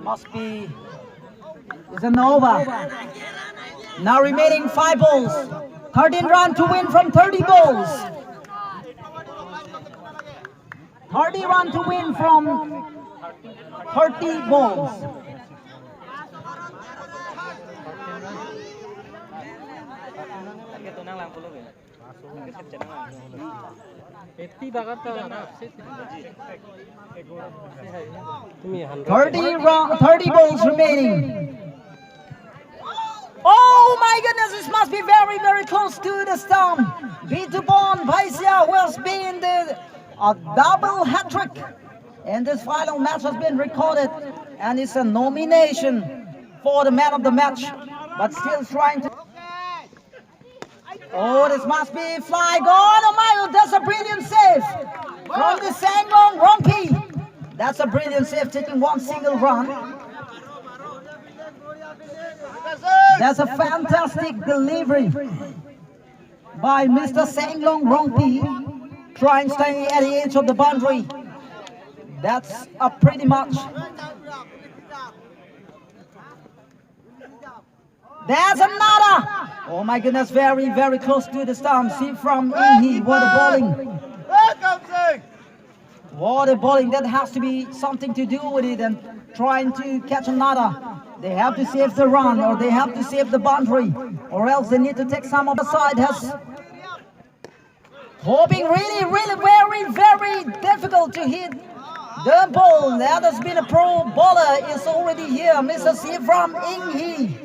must be. It's an over. Now remaining 5 balls. 13 runs to win from 30 balls. 30 runs to win from 30 balls. Thirty balls remaining. Oh my goodness, this must be very, very close to the stump. Bitubon Paisia will spin a double hat-trick. And this final match has been recorded. And it's a nomination for the man of the match. But still trying to... Oh, this must be fly gone. Oh my God, that's a brilliant save. From the Sanglong Rompi. That's a brilliant save, taking one single run. That's a fantastic delivery by Mr. Sanglong Rompi, trying staying at the edge of the boundary. That's a pretty much. There's another. Oh my goodness, very, very close to the stump. See from Inhi, what a bowling. What a bowling, that has to be something to do with it, and trying to catch another. They have to save the run, or they have to save the boundary, or else they need to take some of the side. Has hoping really, really very, very difficult to hit the ball. That has been a pro bowler is already here, Mr. C from Inhi.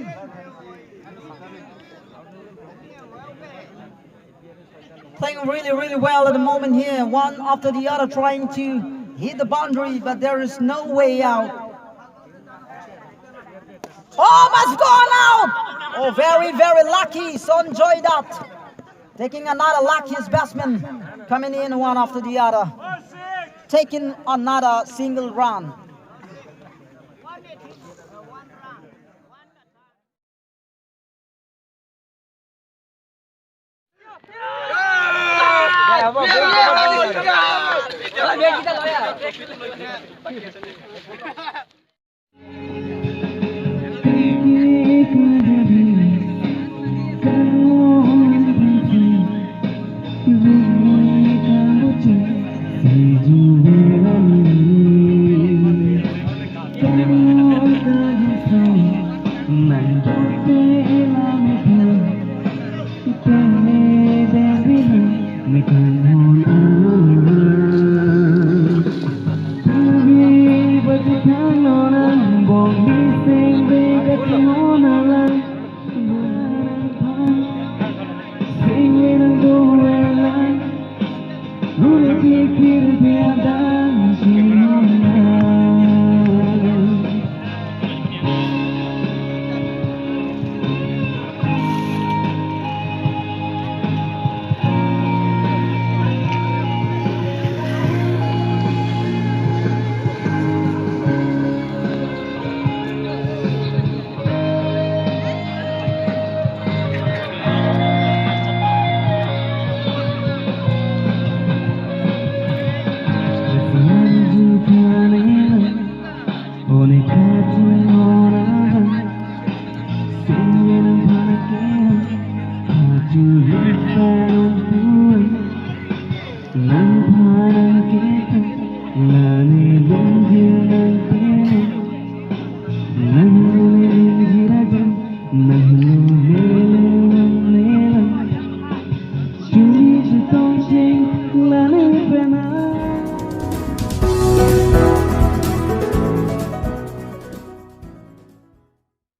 Playing really, really well at the moment here, one after the other trying to hit the boundary, but there is no way out. Oh, must gone out! Oh, very, very lucky, Sonjoy that. Taking another luckiest batsman, coming in one after the other. Taking another single run. Yeah.